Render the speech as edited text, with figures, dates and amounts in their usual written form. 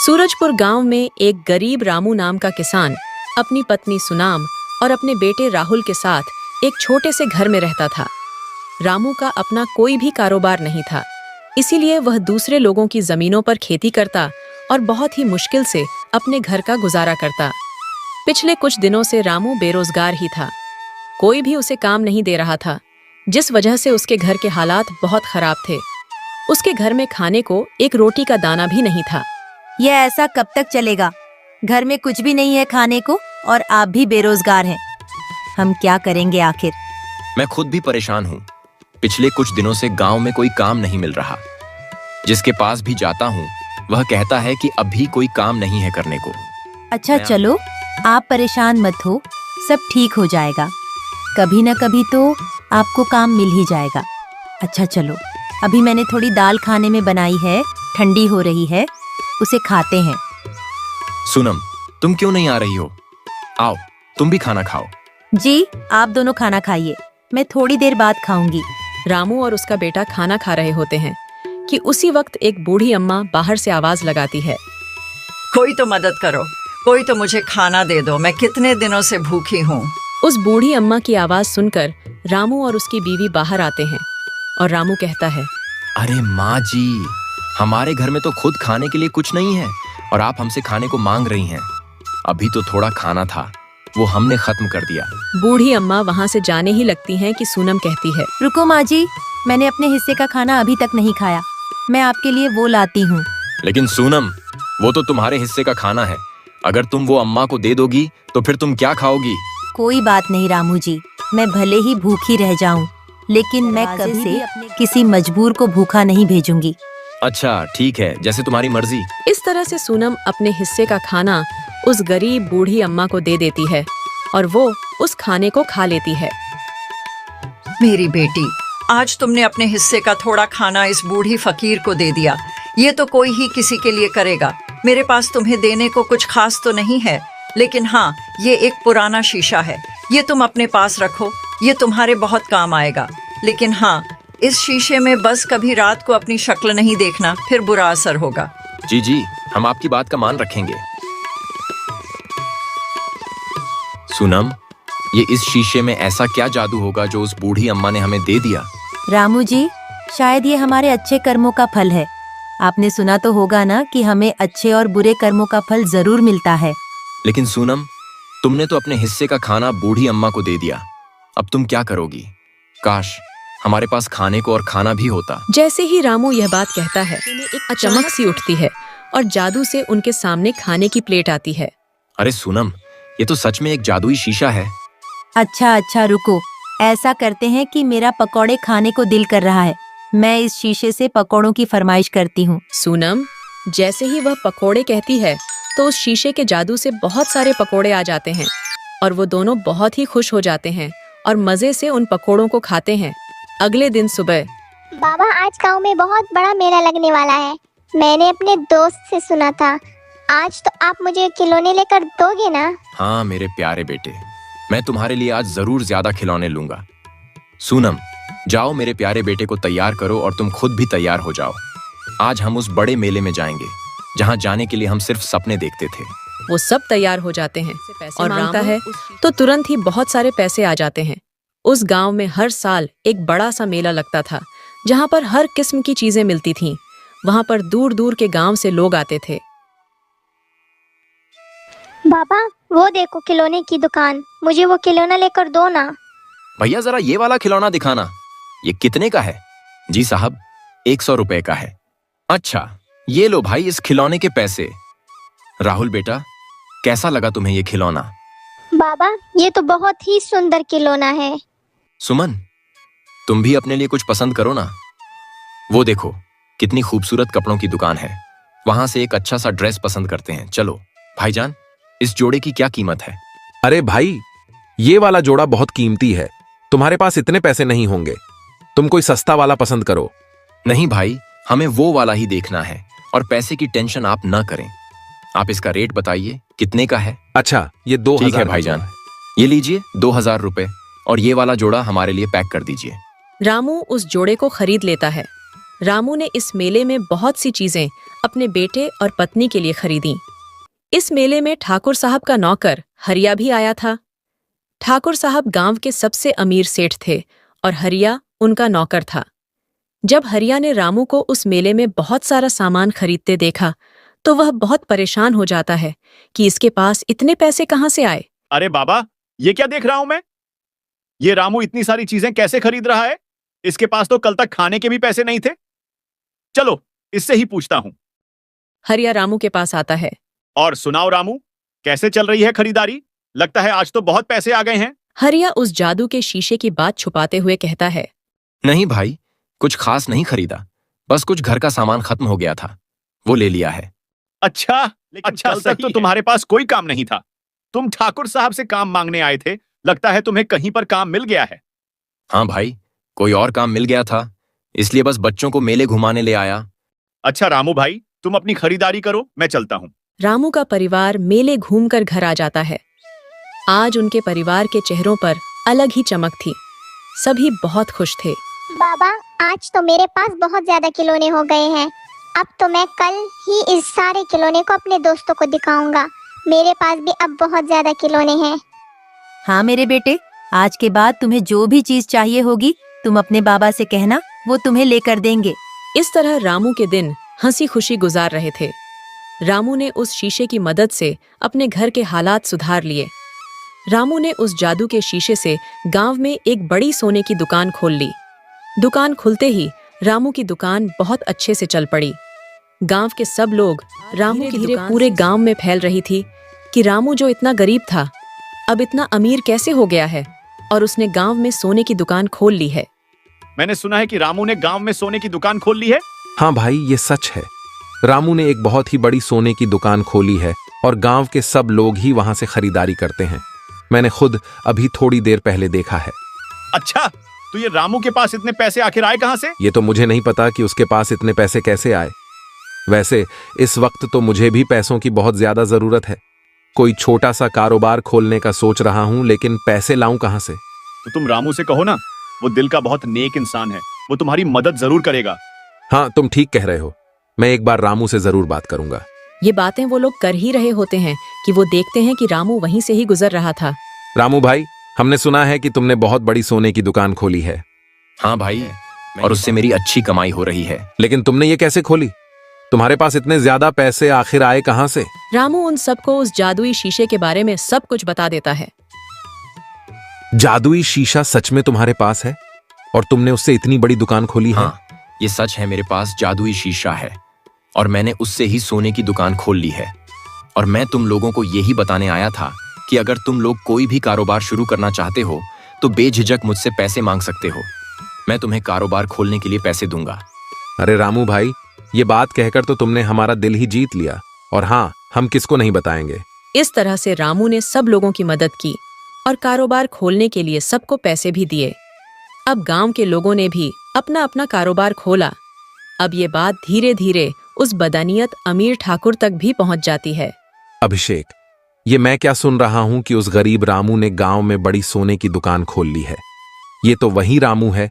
सूरजपुर गांव में एक गरीब रामू नाम का किसान अपनी पत्नी सुनाम और अपने बेटे राहुल के साथ एक छोटे से घर में रहता था। रामू का अपना कोई भी कारोबार नहीं था, इसीलिए वह दूसरे लोगों की जमीनों पर खेती करता और बहुत ही मुश्किल से अपने घर का गुजारा करता। पिछले कुछ दिनों से रामू बेरोजगार ही था। कोई भी उसे काम नहीं दे रहा था, जिस वजह से उसके घर के हालात बहुत खराब थे। उसके घर में खाने को एक रोटी का दाना भी नहीं था। यह ऐसा कब तक चलेगा? घर में कुछ भी नहीं है खाने को और आप भी बेरोजगार हैं। हम क्या करेंगे आखिर? मैं खुद भी परेशान हूँ। पिछले कुछ दिनों से गांव में कोई काम नहीं मिल रहा। जिसके पास भी जाता हूँ वह कहता है कि अभी कोई काम नहीं है करने को। अच्छा चलो, आप परेशान मत हो, सब ठीक हो जाएगा। कभी न कभी तो आपको काम मिल ही जाएगा। अच्छा चलो, अभी मैंने थोड़ी दाल खाने में बनाई है, ठंडी हो रही है, उसे खाते हैं। सूनम, तुम क्यों नहीं आ रही हो? आओ, तुम भी खाना खाओ। जी, आप दोनों खाना खाइए, मैं थोड़ी देर बाद खाऊंगी। रामू और उसका बेटा खाना खा रहे होते हैं कि उसी वक्त एक बूढ़ी अम्मा बाहर से आवाज लगाती है। कोई तो मदद करो, कोई तो मुझे खाना दे दो, मैं कितने दिनों से भूखी हूँ। उस बूढ़ी अम्मा की आवाज सुनकर रामू और उसकी बीवी बाहर आते हैं और रामू कहता है, अरे माँ जी, हमारे घर में तो खुद खाने के लिए कुछ नहीं है और आप हमसे खाने को मांग रही हैं। अभी तो थोड़ा खाना था, वो हमने खत्म कर दिया। बूढ़ी अम्मा वहाँ से जाने ही लगती हैं कि सूनम कहती है, रुको माँ जी, मैंने अपने हिस्से का खाना अभी तक नहीं खाया, मैं आपके लिए वो लाती हूँ। लेकिन सूनम, वो तो तुम्हारे हिस्से का खाना है। अगर तुम वो अम्मा को दे दोगी तो फिर तुम क्या खाओगी? कोई बात नहीं रामू जी, मैं भले ही भूखी रह जाऊं, लेकिन मैं कभी से किसी मजबूर को भूखा नहीं भेजूंगी। अच्छा ठीक है, जैसे तुम्हारी मर्जी। इस तरह से सूनम अपने हिस्से का खाना उस गरीब बूढ़ी अम्मा को दे देती है और वो उस खाने को खा लेती है। मेरी बेटी, आज तुमने अपने हिस्से का थोड़ा खाना इस बूढ़ी फकीर को दे दिया। ये तो कोई ही किसी के लिए करेगा। मेरे पास तुम्हें देने को कुछ खास तो नहीं है, लेकिन हाँ, ये एक पुराना शीशा है, ये तुम अपने पास रखो, ये तुम्हारे बहुत काम आएगा। लेकिन हाँ, इस शीशे में बस कभी रात को अपनी शक्ल नहीं देखना, फिर बुरा असर होगा। जी जी, हम आपकी बात का मान रखेंगे। सूनम, ये इस शीशे में ऐसा क्या जादू होगा जो उस बूढ़ी अम्मा ने हमें दे दिया? रामू जी, शायद ये हमारे अच्छे कर्मों का फल है। आपने सुना तो होगा ना कि हमें अच्छे और बुरे कर्मों का फल जरूर मिलता है। लेकिन सूनम, तुमने तो अपने हिस्से का खाना बूढ़ी अम्मा को दे दिया, अब तुम क्या करोगी? काश हमारे पास खाने को और खाना भी होता। जैसे ही रामू यह बात कहता है, एक चमक सी उठती है और जादू से उनके सामने खाने की प्लेट आती है। अरे सूनम, ये तो सच में एक जादुई शीशा है। अच्छा रुको, ऐसा करते हैं कि मेरा पकौड़े खाने को दिल कर रहा है, मैं इस शीशे से पकौड़ों की फरमाइश करती हूँ। सूनम, जैसे ही वह पकौड़े कहती है तो उस शीशे के जादू से बहुत सारे पकौड़े आ जाते हैं और वो दोनों बहुत ही खुश हो जाते हैं और मजे से उन पकौड़ों को खाते हैं। अगले दिन सुबह, बाबा, आज गांव में बहुत बड़ा मेला लगने वाला है। मैंने अपने दोस्त से सुना था। आज तो आप मुझे खिलौने लेकर दोगे ना? हाँ मेरे प्यारे बेटे, मैं तुम्हारे लिए आज जरूर ज्यादा खिलौने लूंगा। सूनम, जाओ मेरे प्यारे बेटे को तैयार करो और तुम खुद भी तैयार हो जाओ। आज हम उस बड़े मेले में जाएंगे जहाँ जाने के लिए हम सिर्फ सपने देखते थे। वो सब तैयार हो जाते हैं और मांगता है तो तुरंत ही बहुत सारे पैसे आ जाते हैं। उस गांव में हर साल एक बड़ा सा मेला लगता था जहां पर हर किस्म की चीजें मिलती थीं। वहां पर दूर दूर के गांव से लोग आते थे। बाबा, वो देखो खिलौने की दुकान, मुझे वो खिलौना लेकर दो ना। भैया जरा ये वाला खिलौना दिखाना, ये कितने का है? जी साहब, 100 रुपए का है। अच्छा, ये लो भाई इस खिलौने के पैसे। राहुल बेटा, कैसा लगा तुम्हें ये खिलौना? बाबा, ये तो बहुत ही सुंदर खिलौना है। सुमन, तुम भी अपने लिए कुछ पसंद करो ना। वो देखो कितनी खूबसूरत कपड़ों की दुकान है, वहां से एक अच्छा सा ड्रेस पसंद करते हैं। चलो भाईजान, इस जोड़े की क्या कीमत है? अरे भाई, ये वाला जोड़ा बहुत कीमती है, तुम्हारे पास इतने पैसे नहीं होंगे, तुम कोई सस्ता वाला पसंद करो। नहीं भाई, हमें वो वाला ही देखना है और पैसे की टेंशन आप ना करें। आप इसका रेट बताइए, कितने का है? अच्छा, ये 2000। ठीक है भाईजान, ये लीजिए 2000 रुपए और ये वाला जोड़ा हमारे लिए पैक कर दीजिए। रामू उस जोड़े को खरीद लेता है। रामू ने इस मेले में बहुत सी चीजें अपने बेटे और पत्नी के लिए खरीदी। इस मेले में ठाकुर साहब का नौकर हरिया भी आया था। ठाकुर साहब गांव के सबसे अमीर सेठ थे और हरिया उनका नौकर था। जब हरिया ने रामू को उस मेले में बहुत सारा सामान खरीदते देखा तो वह बहुत परेशान हो जाता है कि इसके पास इतने पैसे कहाँ से आए। अरे बाबा, ये क्या देख रहा हूं मैं? ये रामू इतनी सारी चीजें कैसे खरीद रहा है? इसके पास तो कल तक खाने के भी पैसे नहीं थे। चलो इससे ही पूछता हूं। हरिया रामू के पास आता है। और सुनाओ रामू, कैसे चल रही है खरीदारी? लगता है आज तो बहुत पैसे आ गए हैं। हरिया उस जादू के शीशे की बात छुपाते हुए कहता है। नहीं भाई, कुछ खास नहीं खरीदा, बस कुछ घर का सामान खत्म हो गया था, वो ले लिया है। अच्छा, कल तक तो तुम्हारे पास कोई काम नहीं था। तुम ठाकुर साहब से काम मांगने आए थे। लगता है तुम्हें कहीं पर काम मिल गया है। हाँ भाई, कोई और काम मिल गया था, इसलिए बस बच्चों को मेले घुमाने ले आया। अच्छा रामू भाई, तुम अपनी खरीदारी करो, मैं चलता हूँ। रामू का परिवार मेले घूमकर घर आ जाता है। आज उनके परिवार के चेहरों पर अलग ही चमक थी। सभी बहुत खुश थे। बाबा, आज तो मेरे पास बहुत ज्यादा खिलौने हो गए हैं। अब तो मैं कल ही इस सारे खिलौने को अपने दोस्तों को दिखाऊंगा। मेरे पास भी अब बहुत ज्यादा खिलौने हैं। हाँ मेरे बेटे, आज के बाद तुम्हें जो भी चीज चाहिए होगी तुम अपने बाबा से कहना, वो तुम्हें लेकर देंगे। इस तरह रामू के दिन हंसी खुशी गुजार रहे थे। रामू ने उस शीशे की मदद से अपने घर के हालात सुधार लिए। रामू ने उस जादू के शीशे से गांव में एक बड़ी सोने की दुकान खोल ली। दुकान खुलते ही रामू की दुकान बहुत अच्छे से चल पड़ी। गांव के सब लोग रामू की दुकान पूरे गांव में फैल रही थी कि रामू जो इतना गरीब था अब इतना अमीर कैसे हो गया है और उसने गांव में सोने की दुकान खोल ली है। मैंने सुना है कि रामू ने गांव में सोने की दुकान खोल ली है। हाँ भाई, ये सच है। रामू ने एक बहुत ही बड़ी सोने की दुकान खोली है और गांव के सब लोग ही वहां से खरीदारी करते हैं। मैंने खुद अभी थोड़ी देर पहले देखा है। अच्छा, तो ये रामू के पास इतने पैसे आखिर आए कहां से? ये तो मुझे नहीं पता कि उसके पास इतने पैसे कैसे आए। वैसे इस वक्त तो मुझे भी पैसों की बहुत ज्यादा जरूरत है। कोई छोटा सा कारोबार खोलने का सोच रहा हूं, लेकिन पैसे लाऊं कहां से? तो तुम रामू से कहो ना, वो दिल का बहुत नेक इंसान है, वो तुम्हारी मदद जरूर करेगा। हाँ, तुम ठीक कह रहे हो। मैं एक बार रामू से जरूर बात करूंगा। ये बातें वो लोग कर ही रहे होते हैं कि वो देखते हैं कि रामू वहीं से ही गुजर रहा था। रामू भाई, हमने सुना है कि तुमने बहुत बड़ी सोने की दुकान खोली है। हाँ भाई, और उससे मेरी अच्छी कमाई हो रही है। लेकिन तुमने ये कैसे खोली? तुम्हारे पास इतने ज्यादा पैसे आखिर आए कहां से? रामू उन सबको उस जादुई शीशे के बारे में सब कुछ बता देता है। जादुई शीशा सच में तुम्हारे पास है और तुमने उससे इतनी बड़ी दुकान खोली है? हाँ, ये सच है, मेरे पास जादुई शीशा है और मैंने उससे ही सोने की दुकान खोल ली है। और मैं तुम लोगों को यही बताने आया था कि अगर तुम लोग कोई भी कारोबार शुरू करना चाहते हो तो बेझिझक मुझसे पैसे मांग सकते हो। मैं तुम्हें कारोबार खोलने के लिए पैसे दूंगा। अरे रामू भाई, ये बात कहकर तो तुमने हमारा दिल ही जीत लिया। और हाँ, हम किसको नहीं बताएंगे। इस तरह से रामू ने सब लोगों की मदद की और कारोबार खोलने के लिए सबको पैसे भी दिए। अब गांव के लोगों ने भी अपना अपना कारोबार खोला। अब ये बात धीरे धीरे उस बदनीयत अमीर ठाकुर तक भी पहुंच जाती है। अभिषेक, ये मैं क्या सुन रहा हूं कि उस गरीब रामू ने गांव में बड़ी सोने की दुकान खोल ली है। ये तो वही रामू है